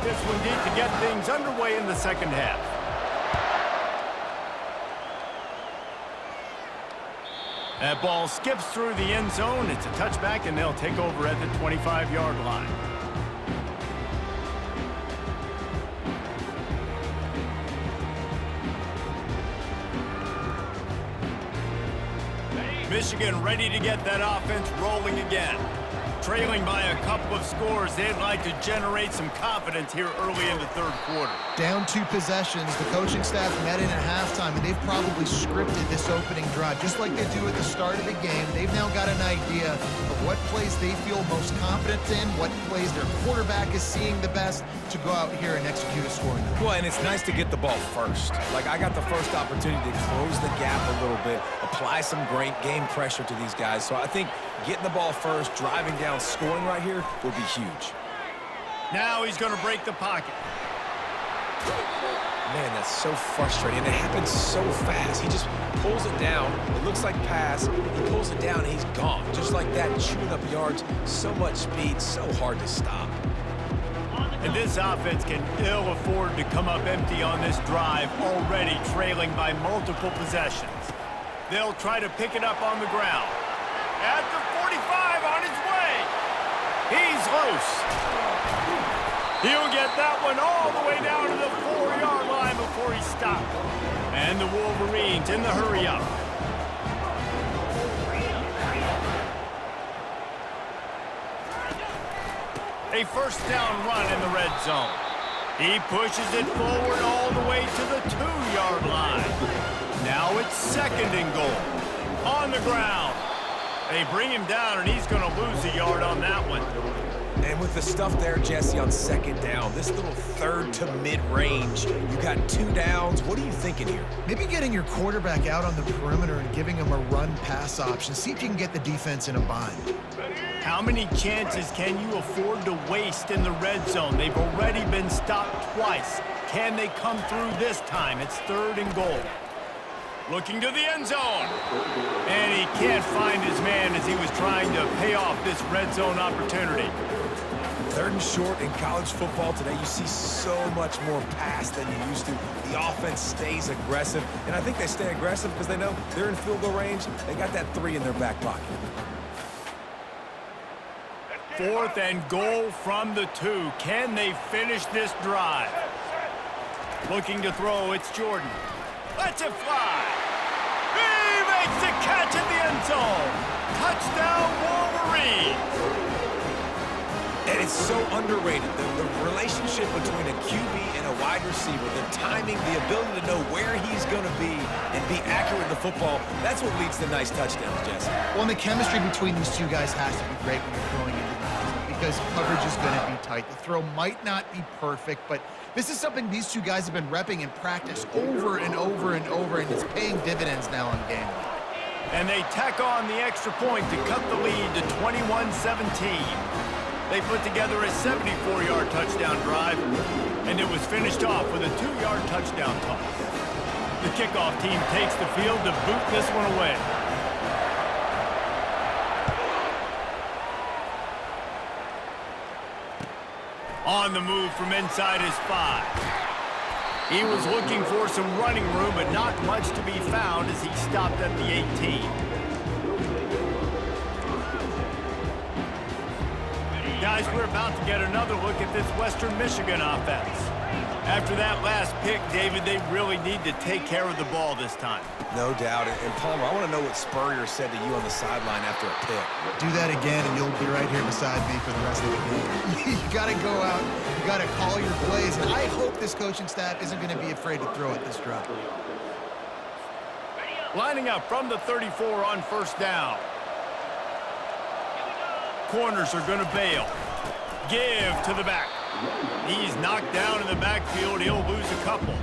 this one deep to get things underway in the second half. That ball skips through the end zone. It's a touchback, and they'll take over at the 25-yard line. Michigan ready to get that offense rolling again. Trailing by a couple of scores, they'd like to generate some confidence here early in the third quarter. Down 2 possessions, the coaching staff met in at halftime, and they've probably scripted this opening drive. Just like they do at the start of the game, they've now got an idea of what plays they feel most confident in, what plays their quarterback is seeing the best to go out here and execute a scoring drive. Well, and it's nice to get the ball first. Like, I got the first opportunity to close the gap a little bit, apply some great game pressure to these guys. So I think getting the ball first, driving down, scoring right here will be huge. Now he's going to break the pocket. Man, that's so frustrating. It happens so fast. He just pulls it down. It looks like pass. He pulls it down, and he's gone. Just like that, chewing up yards. So much speed, so hard to stop. And this offense can ill afford to come up empty on this drive, already trailing by multiple possessions. They'll try to pick it up on the ground. At the 45, on his way. He's loose. He'll get that one all the way down to the 4-yard line before he stopped. And the Wolverines in the hurry-up. A first down run in the red zone. He pushes it forward all the way to the 2-yard line. Now it's second and goal. On the ground. They bring him down, and he's going to lose a yard on that one. And with the stuff there, Jesse, on second down, this little third to mid-range, you got 2 downs. What are you thinking here? Maybe getting your quarterback out on the perimeter and giving him a run-pass option. See if you can get the defense in a bind. How many chances can you afford to waste in the red zone? They've already been stopped twice. Can they come through this time? It's third and goal. Looking to the end zone. And he can't find his man as he was trying to pay off this red zone opportunity. Third and short in college football today, you see so much more pass than you used to. The offense stays aggressive, and I think they stay aggressive because they know they're in field goal range. They got that 3 in their back pocket. Fourth and goal from the 2. Can they finish this drive? Looking to throw, it's Jordan. Lets it fly. He makes the catch in the end zone. Touchdown, Wolverines. And it's so underrated. The relationship between a QB and a wide receiver, the timing, the ability to know where he's going to be and be accurate with the football, that's what leads to nice touchdowns, Jesse. Well, and the chemistry between these 2 guys has to be great when you're throwing into the season because coverage is going to be tight. The throw might not be perfect, but this is something these 2 guys have been repping in practice over and over and over, and it's paying dividends now on game day. And they tack on the extra point to cut the lead to 21-17. They put together a 74-yard touchdown drive, and it was finished off with a 2-yard touchdown toss. The kickoff team takes the field to boot this one away. On the move from inside his 5. He was looking for some running room, but not much to be found as he stopped at the 18. Guys, we're about to get another look at this Western Michigan offense. After that last pick, David, they really need to take care of the ball this time. No doubt. And Palmer, I want to know what Spurrier said to you on the sideline after a pick. Do that again, and you'll be right here beside me for the rest of the game. You got to go out. You got to call your plays. And I hope this coaching staff isn't going to be afraid to throw at this drive. Lining up from the 34 on first down. Corners are going to bail. Give to the back. He's knocked down in the backfield. He'll lose a couple.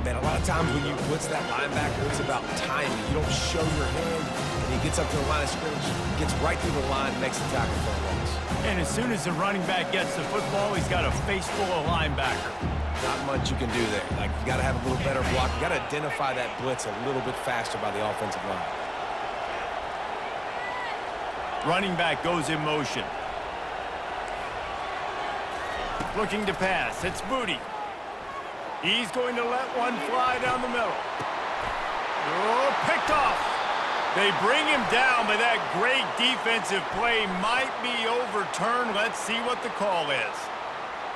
Man, a lot of times when you blitz that linebacker, it's about timing. You don't show your hand, and he gets up to the line of scrimmage, gets right through the line, makes the tackle for a loss. And as soon as the running back gets the football, he's got a face full of linebacker. Not much you can do there. Like, you got to have a little better block. You got to identify that blitz a little bit faster by the offensive line. Running back goes in motion. Looking to pass. It's Booty. He's going to let one fly down the middle. Oh, picked off. They bring him down, but that great defensive play might be overturned. Let's see what the call is.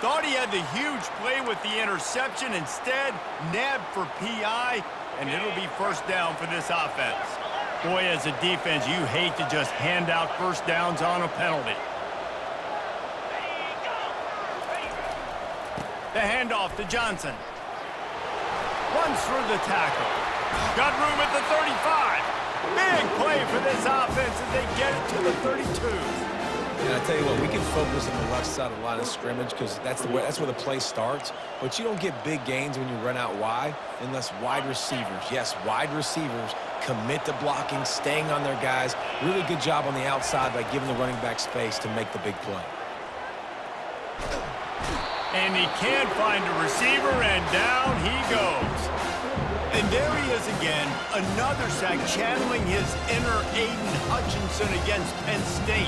Thought he had the huge play with the interception. Instead, nabbed for PI, and it'll be first down for this offense. Boy, as a defense, you hate to just hand out first downs on a penalty. The handoff to Johnson. Runs through the tackle. Got room at the 35. Big play for this offense as they get it to the 32. And I tell you what, we can focus on the left side of the line of scrimmage because that's where the play starts. But you don't get big gains when you run out wide unless wide receivers, yes, wide receivers, commit to blocking, staying on their guys. Really good job on the outside by giving the running back space to make the big play. And he can't find a receiver, and down he goes. And there he is again, another sack, channeling his inner Aiden Hutchinson against Penn State.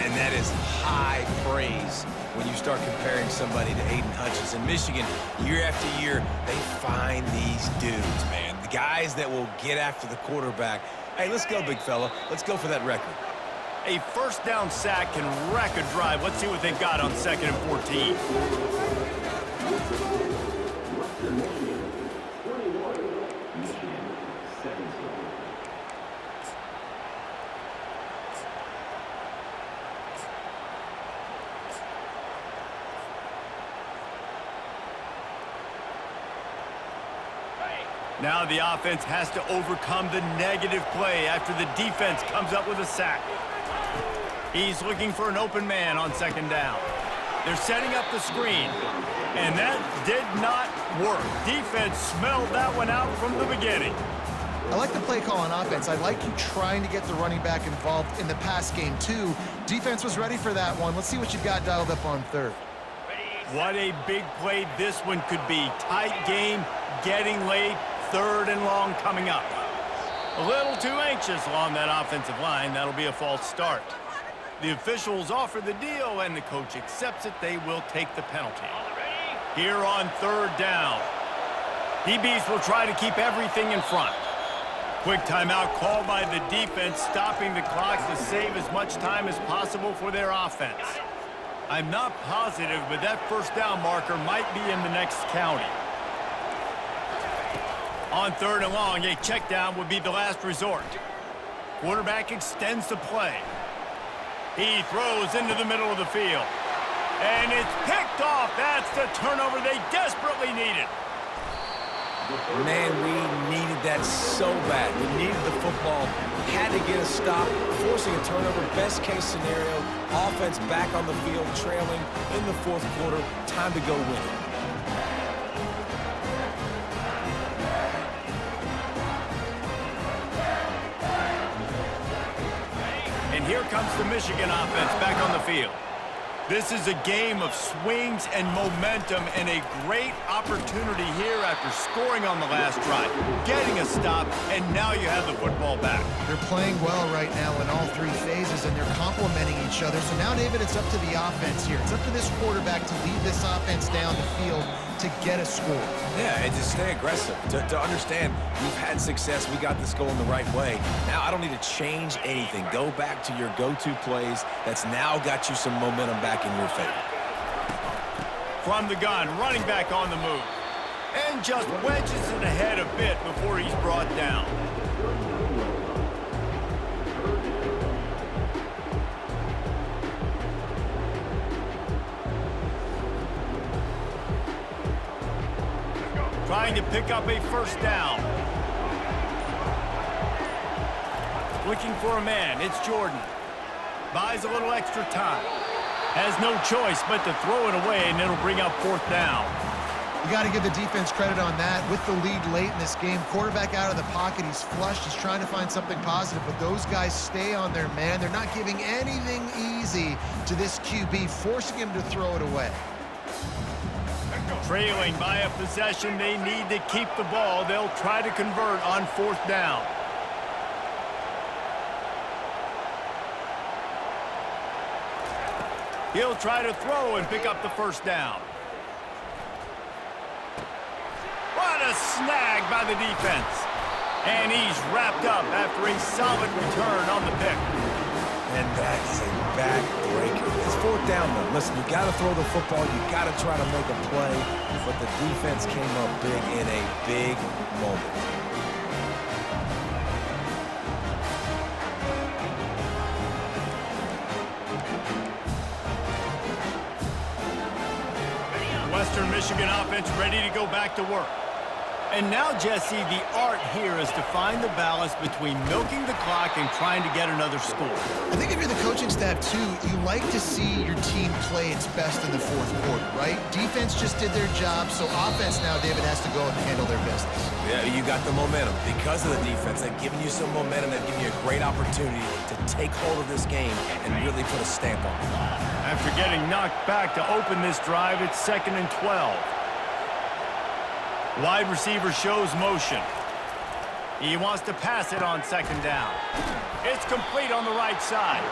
And that is high praise when you start comparing somebody to Aiden Hutchinson. Michigan, year after year, they find these dudes, man. The guys that will get after the quarterback. Hey, let's go, big fella. Let's go for that record. A first down sack can wreck a drive. Let's see what they've got on 2nd and 14. Now the offense has to overcome the negative play after the defense comes up with a sack. He's looking for an open man on 2nd down. They're setting up the screen, and that did not work. Defense smelled that one out from the beginning. I like the play call on offense. I like you trying to get the running back involved in the pass game, too. Defense was ready for that one. Let's see what you've got dialed up on 3rd. What a big play this one could be. Tight game, getting late, 3rd and long coming up. A little too anxious along that offensive line. That'll be a false start. The officials offer the deal, and the coach accepts it. They will take the penalty. Here on 3rd down. DBs will try to keep everything in front. Quick timeout called by the defense, stopping the clock to save as much time as possible for their offense. I'm not positive, but that first down marker might be in the next county. On 3rd and long, a check down would be the last resort. Quarterback extends the play. He throws into the middle of the field. And it's picked off. That's the turnover they desperately needed. Man, we needed that so bad. We needed the football. Had to get a stop, forcing a turnover. Best case scenario, offense back on the field, trailing in the 4th quarter. Time to go win it. And here comes the Michigan offense back on the field. This is a game of swings and momentum, and a great opportunity here after scoring on the last drive, getting a stop, and now you have the football back. They're playing well right now in all 3 phases, and they're complementing each other. So now, David, it's up to the offense here. It's up to this quarterback to lead this offense down the field to get a score. Yeah, and to stay aggressive, to understand we've had success, we got this going the right way. Now I don't need to change anything. Go back to your go-to plays. That's now got you some momentum back in your favor. From the gun, running back on the move. And just wedges it ahead a bit before he's brought down. Trying to pick up a first down. Looking for a man. It's Jordan. Buys a little extra time. Has no choice but to throw it away, and it'll bring up 4th down. You got to give the defense credit on that. With the lead late in this game, quarterback out of the pocket, he's flushed, he's trying to find something positive, but those guys stay on their man. They're not giving anything easy to this QB, forcing him to throw it away. Trailing by a possession, they need to keep the ball. They'll try to convert on 4th down. He'll try to throw and pick up the first down. What a snag by the defense. And he's wrapped up after a solid return on the pick. And that is a backbreaker. It's fourth down, though. Listen, you got to throw the football. You got to try to make a play. But the defense came up big in a big moment. Western Michigan offense ready to go back to work. And now, Jesse, the art here is to find the balance between milking the clock and trying to get another score. I think if you're the coaching staff, too, you like to see your team play its best in the fourth quarter, right? Defense just did their job, so offense now, David, has to go and handle their business. Yeah, you got the momentum. Because of the defense, they've given you some momentum. They've given you a great opportunity to take hold of this game and really put a stamp on it. After getting knocked back to open this drive, it's 2nd and 12. Wide receiver shows motion. He wants to pass it on 2nd down. It's complete on the right side.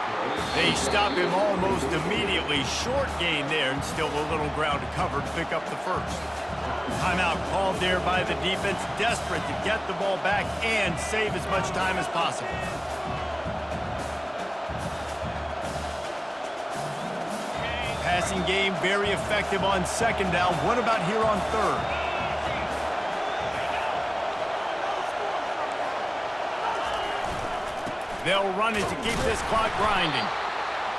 They stop him almost immediately. Short gain there and still a little ground to cover to pick up the first. Timeout called there by the defense, desperate to get the ball back and save as much time as possible. Passing game very effective on 2nd down. What about here on 3rd? They'll run it to keep this clock grinding.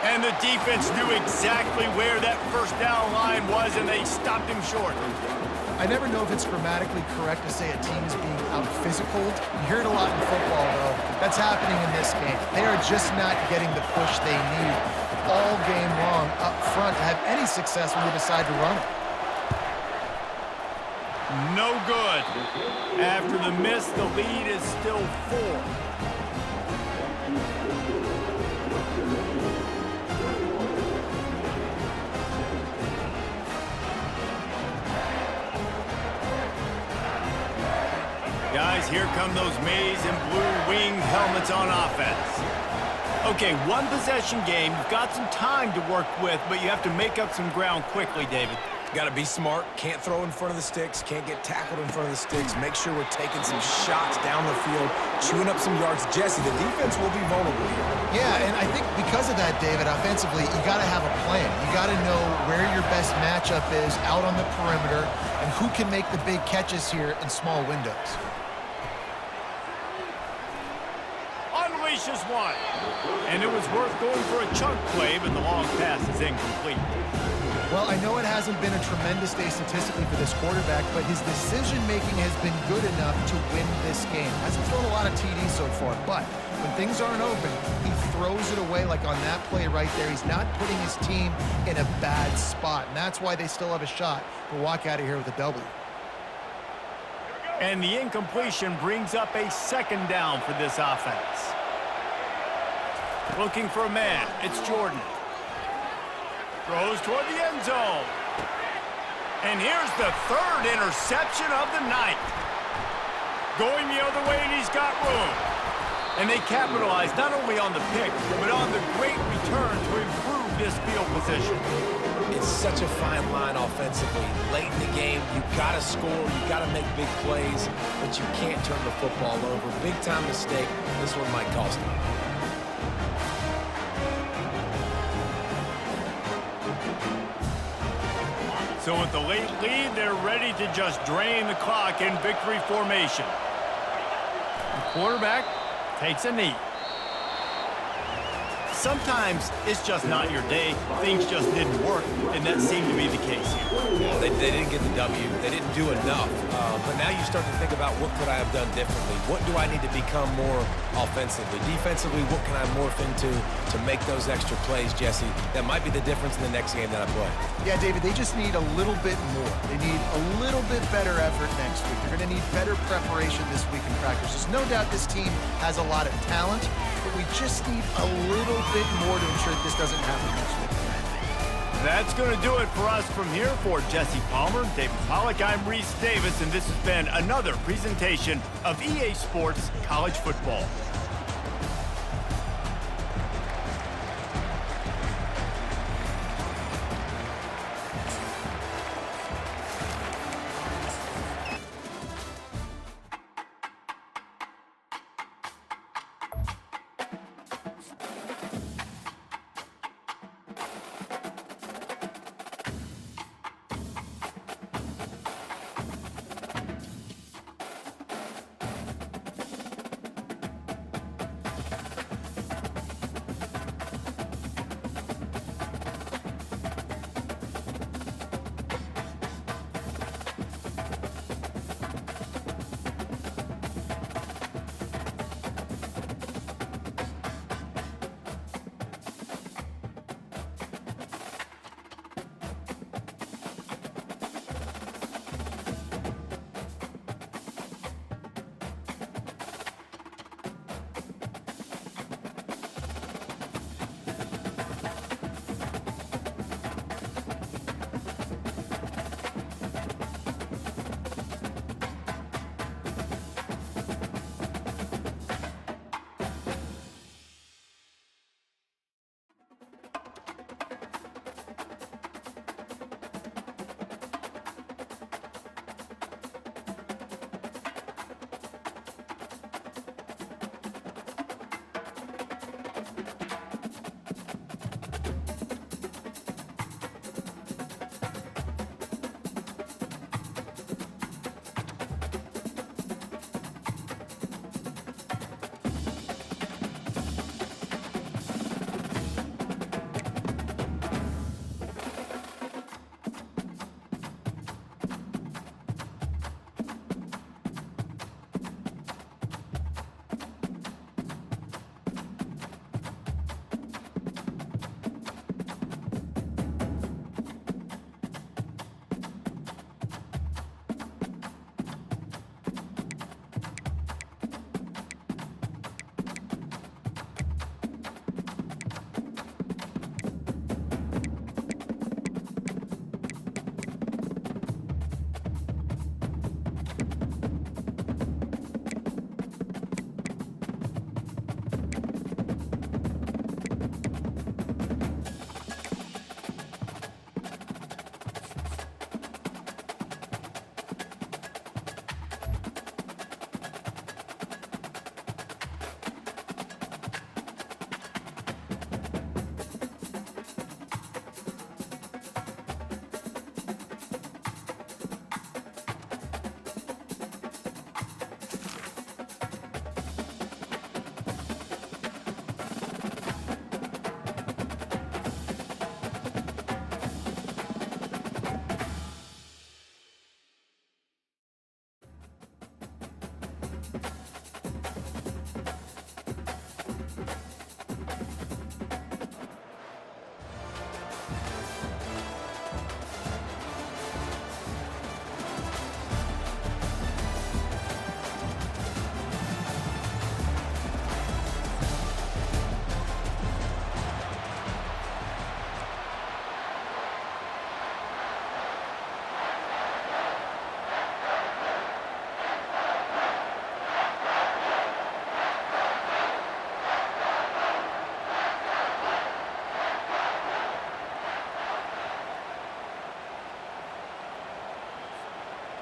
And the defense knew exactly where that first down line was, and they stopped him short. I never know if it's grammatically correct to say a team is being out-physicaled. You hear it a lot in football, though. That's happening in this game. They are just not getting the push they need all game long up front to have any success when they decide to run it. No good. After the miss, the lead is still 4. Guys, here come those maize and blue winged helmets on offense. Okay, one possession game. You've got some time to work with, but you have to make up some ground quickly, David. Got to be smart. Can't throw in front of the sticks. Can't get tackled in front of the sticks. Make sure we're taking some shots down the field, chewing up some yards. Jesse, the defense will be vulnerable here. Yeah, and I think because of that, David, offensively, you got to have a plan. You got to know where your best matchup is out on the perimeter and who can make the big catches here in small windows. Unleashes one. And it was worth going for a chunk play, but the long pass is incomplete. Well, I know it hasn't been a tremendous day statistically for this quarterback, but his decision-making has been good enough to win this game. Hasn't thrown a lot of TDs so far, but when things aren't open, he throws it away like on that play right there. He's not putting his team in a bad spot, and that's why they still have a shot to walk out of here with a W. And the incompletion brings up a 2nd down for this offense. Looking for a man. It's Jordan. Throws toward the end zone. And here's the 3rd interception of the night. Going the other way, and he's got room. And they capitalize not only on the pick, but on the great return to improve this field position. It's such a fine line offensively. Late in the game, you got to score, you got to make big plays, but you can't turn the football over. Big-time mistake. This one might cost him. So with the late lead, they're ready to just drain the clock in victory formation. The quarterback takes a knee. Sometimes it's just not your day. Things just didn't work, and that seemed to be the case here. Well, they didn't get the W. They didn't do enough. But now you start to think about what could I have done differently? What do I need to become more offensively? Defensively, what can I morph into to make those extra plays, Jesse? That might be the difference in the next game that I play. Yeah, David, they just need a little bit more. They need a little bit better effort next week. They're going to need better preparation this week in practice. There's no doubt this team has a lot of talent, but we just need a little bit more to ensure that this doesn't happen next week. That's going to do it for us from here. For Jesse Palmer, David Pollack, I'm Reese Davis, and this has been another presentation of EA Sports College Football.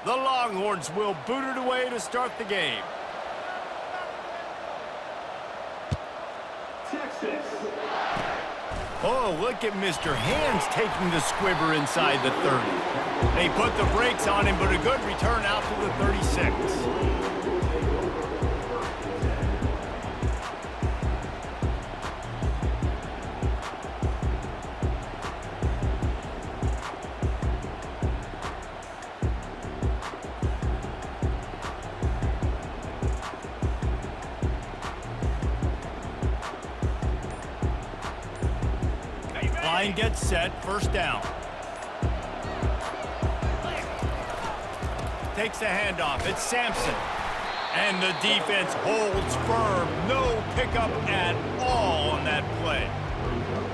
The Longhorns will boot it away to start the game. Oh, look at Mr. Hands taking the squibber inside the 30. They put the brakes on him, but a good return out to the 36. Line gets set, first down. Takes a handoff, it's Sampson. And the defense holds firm. No pickup at all on that play.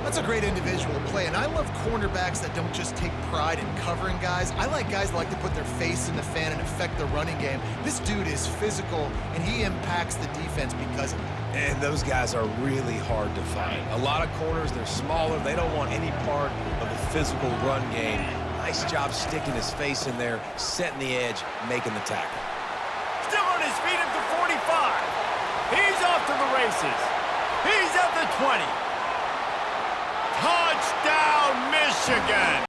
That's a great individual play, and I love cornerbacks that don't just take pride in covering guys. I like guys that like to put their face in the fan and affect the running game. This dude is physical, and he impacts the defense because of it. And those guys are really hard to find. A lot of corners, they're smaller. They don't want any part of the physical run game. Nice job sticking his face in there, setting the edge, making the tackle. Still on his feet at the 45. He's off to the races. He's at the 20. Touchdown, Michigan!